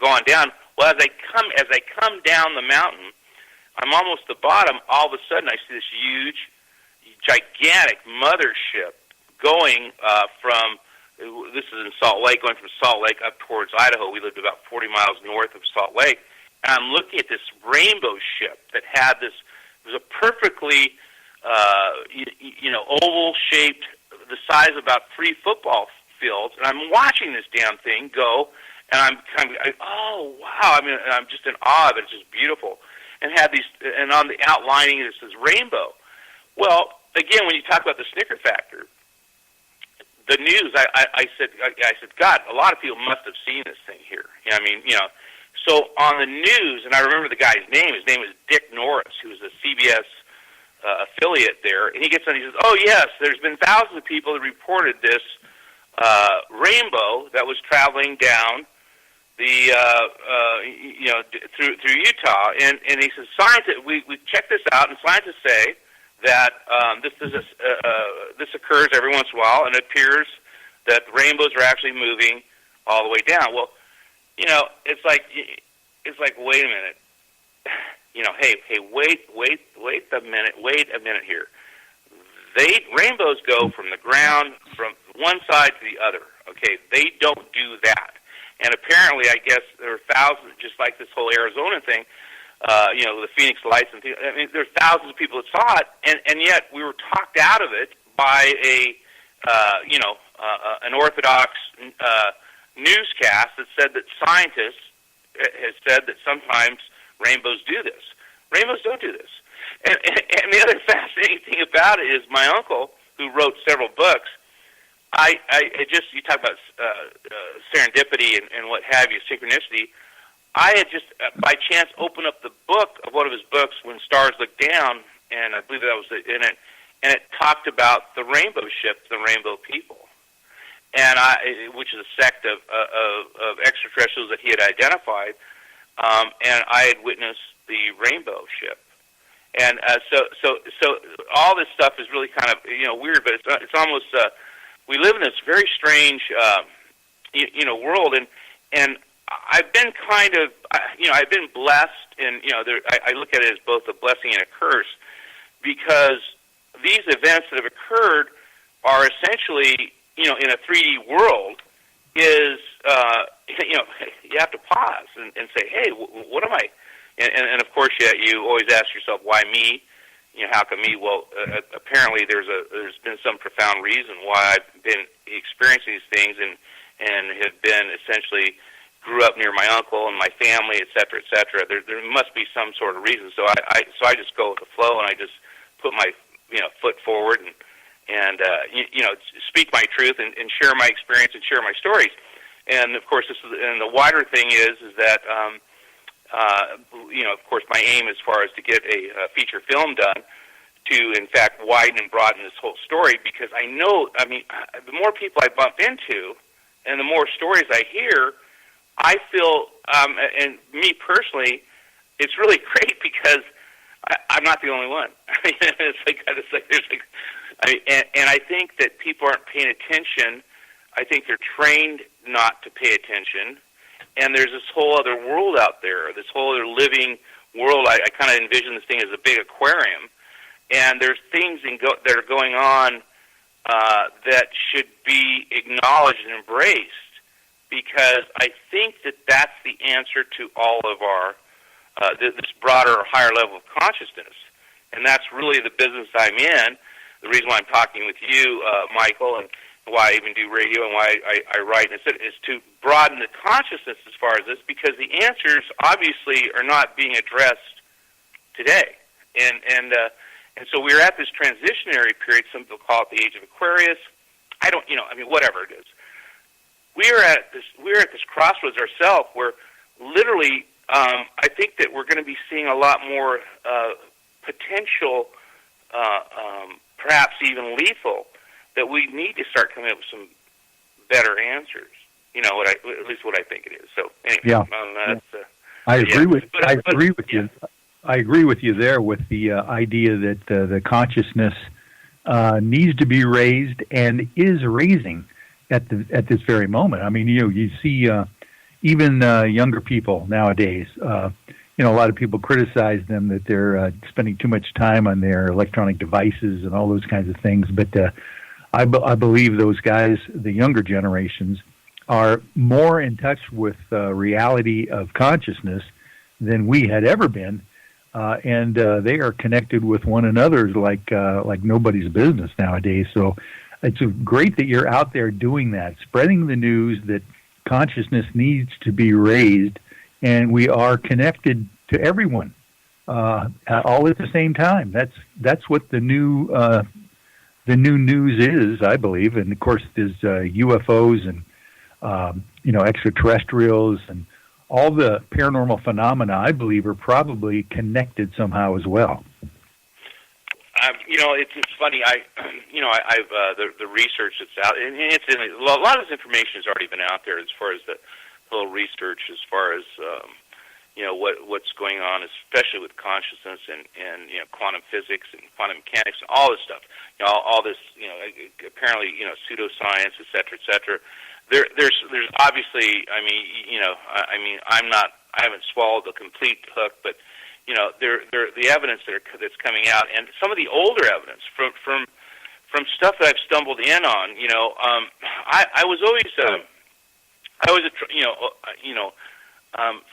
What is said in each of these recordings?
gone down. Well, as I come down the mountain, I'm almost at the bottom. All of a sudden, I see this huge, gigantic mothership going from. This is in Salt Lake, going from Salt Lake up towards Idaho. We lived about 40 miles north of Salt Lake. And I'm looking at this rainbow ship that had this. It was a perfectly, oval-shaped, the size of about 3 football fields. And I'm watching this damn thing go, and I'm kind of, oh wow! I mean, I'm just in awe of it. It's just beautiful. And had these, and on the outlining is this rainbow. Well, again, when you talk about the snicker factor. The news, I said, God, a lot of people must have seen this thing here. So on the news, and I remember the guy's name. His name is Dick Norris, who was a CBS affiliate there. And he gets on. He says, "Oh yes, there's been thousands of people that reported this rainbow that was traveling down the through Utah." And he says, "Scientists, we checked this out, and scientists say." That this occurs every once in a while, and it appears that the rainbows are actually moving all the way down. Well, it's like wait a minute, hey, wait a minute here. Rainbows go from the ground from one side to the other. Okay, they don't do that. And apparently, I guess there are thousands, just like this whole Arizona thing. The Phoenix Lights and things. I mean, there's thousands of people that saw it, and yet we were talked out of it by an orthodox newscast that said that scientists has said that sometimes rainbows do this. Rainbows don't do this. And the other fascinating thing about it is my uncle, who wrote several books. You talk about serendipity and what have you, synchronicity. I had just, by chance, opened up the book of one of his books, When Stars Look Down, and I believe that was in it, and it talked about the rainbow ship, the rainbow people, and which is a sect of extraterrestrials that he had identified, and I had witnessed the rainbow ship. And so all this stuff is really kind of weird, but it's almost we live in this very strange world, and I've been kind of I've been blessed, and I look at it as both a blessing and a curse, because these events that have occurred are essentially in a 3D world is you have to pause and say, hey, what am I? And of course, you always ask yourself, why me? How come me? Well, apparently there's been some profound reason why I've been experiencing these things and have been essentially grew up near my uncle and my family, et cetera, et cetera. There must be some sort of reason. So I just go with the flow, and I just put my foot forward and speak my truth and share my experience and share my stories. And of course, and the wider thing is that. Of course, my aim as far as to get a feature film done to, in fact, widen and broaden this whole story, because I know, the more people I bump into and the more stories I hear, I feel, and me personally, it's really great because I'm not the only one. And I think that people aren't paying attention. I think they're trained not to pay attention. And there's this whole other world out there, this whole other living world. I kind of envision this thing as a big aquarium, and there's things that are going on that should be acknowledged and embraced, because I think that that's the answer to all of our this broader, higher level of consciousness, and that's really the business I'm in. The reason why I'm talking with you, Michael, and why I even do radio and why I write and is to broaden the consciousness as far as this, because the answers obviously are not being addressed today. And so we're at this transitionary period. Some people call it the age of Aquarius. Whatever it is. We're at this crossroads ourselves where literally I think that we're going to be seeing a lot more potential, perhaps even lethal, that we need to start coming up with some better answers. At least what I think it is. So anyway, yeah. I agree with you. I agree with you there with the idea that the consciousness needs to be raised and is raising at this very moment. I mean, you see even younger people nowadays. A lot of people criticize them that they're spending too much time on their electronic devices and all those kinds of things. But I believe those guys, the younger generations, are more in touch with reality of consciousness than we had ever been, and they are connected with one another like nobody's business nowadays. So it's great that you're out there doing that, spreading the news that consciousness needs to be raised, and we are connected to everyone all at the same time. That's what the new news is, I believe. And of course, there's UFOs and extraterrestrials and all the paranormal phenomena, I believe, are probably connected somehow as well. It's funny. I've the research that's out, and a lot of this information has already been out there as far as the whole research, as far as what's going on, especially with consciousness and quantum physics and quantum mechanics and all this stuff. All this apparently pseudoscience, et cetera. There's obviously, I haven't swallowed the complete hook, but the evidence that's coming out, and some of the older evidence from stuff that I've stumbled in on. I was always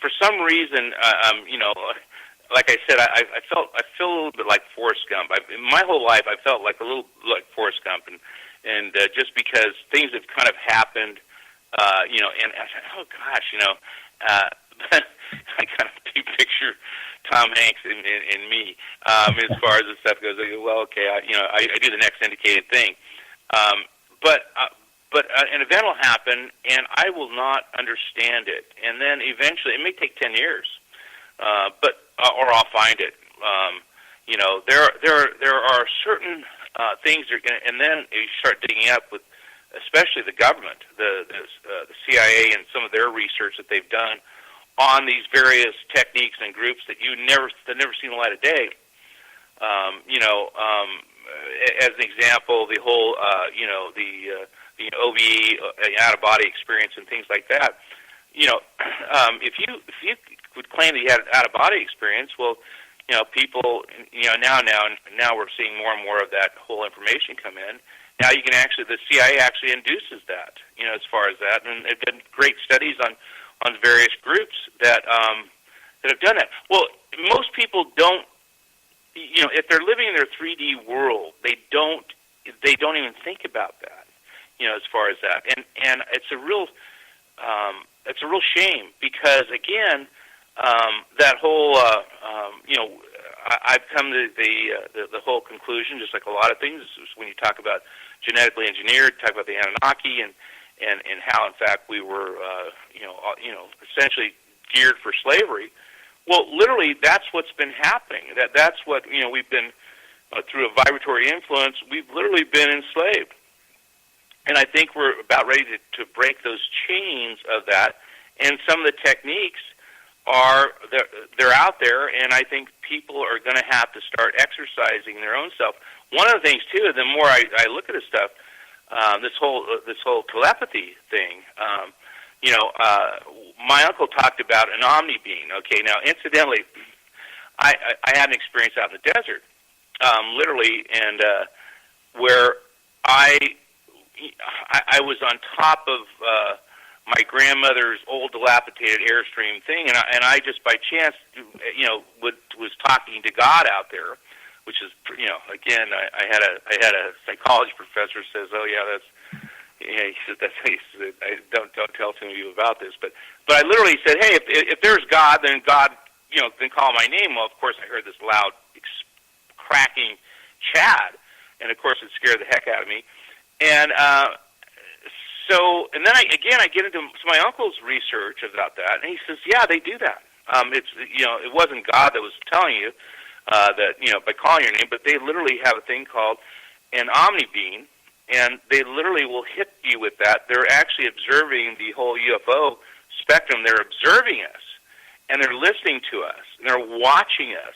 for some reason, like I said, I feel a little bit like Forrest Gump. My whole life, I felt like a little like Forrest Gump, and just because things have kind of happened, and I said, oh gosh, I kind of picture Tom Hanks and me as far as this stuff goes. I go, well, okay, I do the next indicated thing, but an event will happen, and I will not understand it, and then eventually, it may take 10 years, or I'll find it. There are certain things that are going, and then you start digging up with, especially the government, the CIA, and some of their research that they've done on these various techniques and groups that that never seen the light of day. As an example, the whole the OBE, out-of-body experience, and things like that. If you would claim that you had an out-of-body experience, well, people, now we're seeing more and more of that whole information come in. Now you can the CIA actually induces that, as far as that, and there have been great studies on various groups that have done that. Well, most people don't, if they're living in their 3D world, they don't even think about that. As far as that, and it's a real shame, because again, that whole I've come to the whole conclusion, just like a lot of things, when you talk about genetically engineered, talk about the Anunnaki, and how in fact we were essentially geared for slavery. Well, literally, that's what's been happening. That's what we've been through a vibratory influence. We've literally been enslaved. And I think we're about ready to break those chains of that. And some of the techniques they're out there, and I think people are going to have to start exercising their own self. One of the things too, the more I look at this stuff, this whole telepathy thing. My uncle talked about an omni-being. Okay, now incidentally, I had an experience out in the desert, literally, and where I was on top of my grandmother's old dilapidated Airstream thing, and I just by chance, was talking to God out there, which is, again, I had a psychology professor says, oh yeah, he said don't tell too many people about this, but I literally said, hey, if there's God, then God, then call my name. Well, of course, I heard this loud cracking Chad, and of course, it scared the heck out of me. And and then I get into my uncle's research about that, and he says, yeah, they do that. It wasn't God that was telling you that, by calling your name, but they literally have a thing called an omni-being, and they literally will hit you with that. They're actually observing the whole UFO spectrum. They're observing us, and they're listening to us, and they're watching us,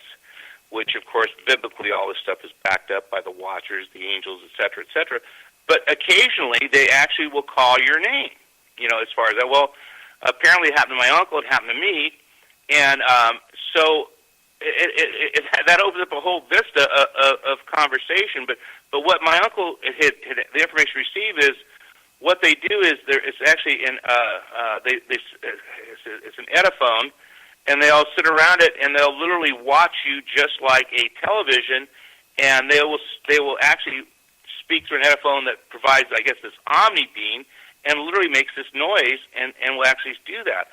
which, of course, biblically, all this stuff is backed up by the watchers, the angels, et cetera, et cetera. But occasionally, they actually will call your name, as far as that. Well, apparently it happened to my uncle. It happened to me, and so that opens up a whole vista of conversation. But what my uncle had the information received is what they do is it's actually it's an Ediphone, and they'll sit around it and they'll literally watch you just like a television, and they will actually speak through an Ediphone that provides, I guess, this omni beam, and literally makes this noise, and will actually do that.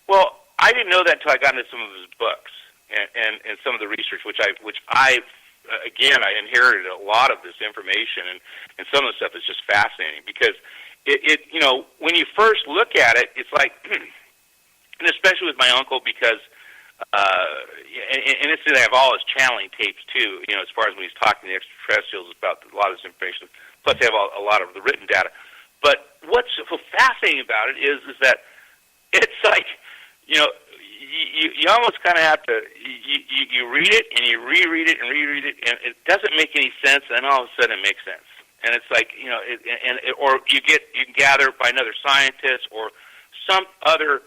Well, I didn't know that until I got into some of his books and some of the research, which I inherited a lot of this information, and some of the stuff is just fascinating because it when you first look at it, it's like, and especially with my uncle because, and they have all his channeling tapes too, as far as when he's talking to the extraterrestrials about a lot of this information, plus they have a lot of the written data. But what's so fascinating about it is that it's like, you almost kind of have to, you read it and you reread it and reread it, and it doesn't make any sense, and then all of a sudden it makes sense. And it's like, or you can gather by another scientist or some other,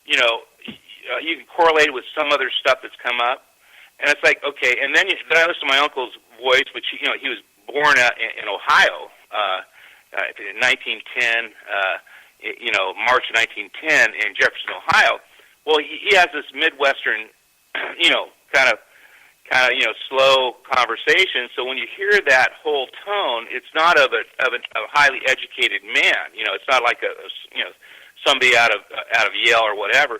you can correlate it with some other stuff that's come up. And it's like, okay, and then I listen to my uncle's voice, which, he was born in Ohio, in 1910, March of 1910 in Jefferson, Ohio. Well, he has this Midwestern, kind of, slow conversation. So when you hear that whole tone, it's not of a highly educated man. It's not like somebody out of Yale or whatever.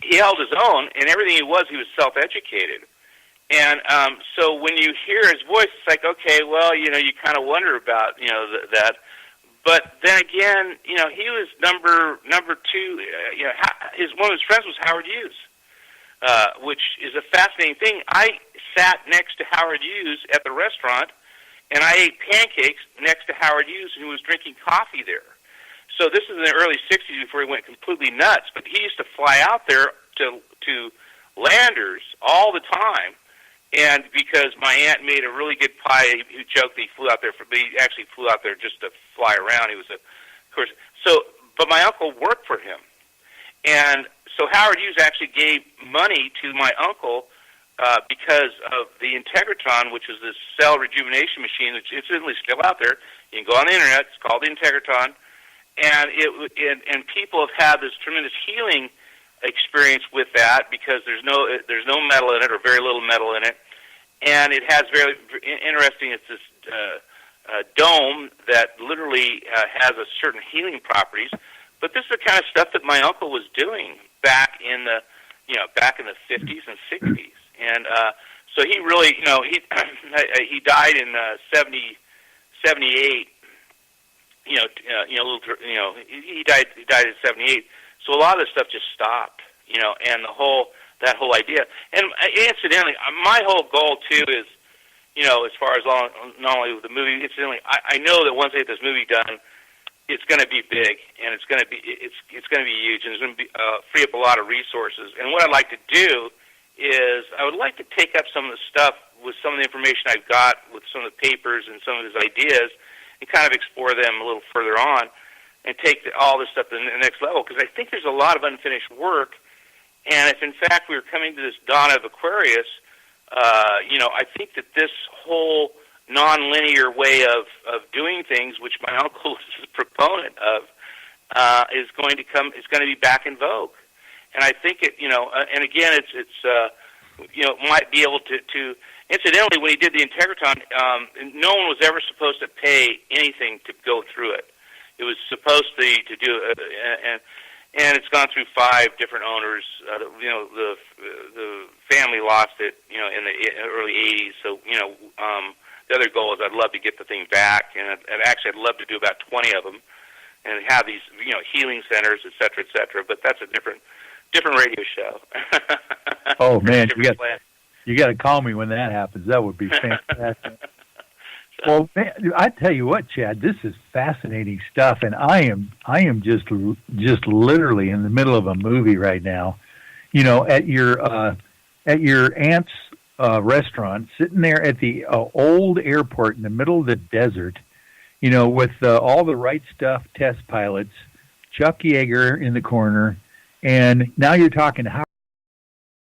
He held his own, and everything he was self-educated. And so when you hear his voice, it's like, okay, well, you kind of wonder about, that. But then again, he was number two. One of his friends was Howard Hughes, which is a fascinating thing. I sat next to Howard Hughes at the restaurant, and I ate pancakes next to Howard Hughes, who was drinking coffee there. So this is in the early 60s before he went completely nuts. But he used to fly out there to Landers all the time. And because my aunt made a really good pie, he joked that he flew out there but he actually flew out there just to fly around. He was of course. So, but my uncle worked for him, and so Howard Hughes actually gave money to my uncle because of the Integratron, which is this cell rejuvenation machine that's incidentally still out there. You can go on the internet. It's called the Integratron, and and people have had this tremendous healing experience with that because there's no metal in it or very little metal in it, and it has very interesting. It's this dome that literally has a certain healing properties. But this is the kind of stuff that my uncle was doing back in the 50s and 60s, and so he really he died in 78. He died in 78. So a lot of this stuff just stopped, and that whole idea. And incidentally, my whole goal too is, as far as not only with the movie, incidentally, I know that once I get this movie done, it's going to be big, and it's going to be huge, and it's going to be free up a lot of resources. And what I'd like to do is I would like to take up some of the stuff with some of the information I've got with some of the papers and some of his ideas, and kind of explore them a little further on, and take all this stuff to the next level, because I think there's a lot of unfinished work, and if in fact we were coming to this dawn of Aquarius, I think that this whole nonlinear way of doing things, which my uncle is a proponent of, is going to be back in vogue, and I think it, and again, it's might be able to. Incidentally, when he did the Integratron, no one was ever supposed to pay anything to go through it. It was supposed to do, and it's gone through 5 different owners. The family lost it, in the early '80s. So, the other goal is I'd love to get the thing back, and I'd love to do about 20 of them, and have these, healing centers, et cetera, et cetera. But that's a different radio show. Oh man, you got to call me when that happens. That would be fantastic. Well, man, I tell you what, Chad, this is fascinating stuff, and I am just literally in the middle of a movie right now. At your aunt's restaurant, sitting there at the old airport in the middle of the desert, with all the right stuff test pilots, Chuck Yeager in the corner, and now you're talking how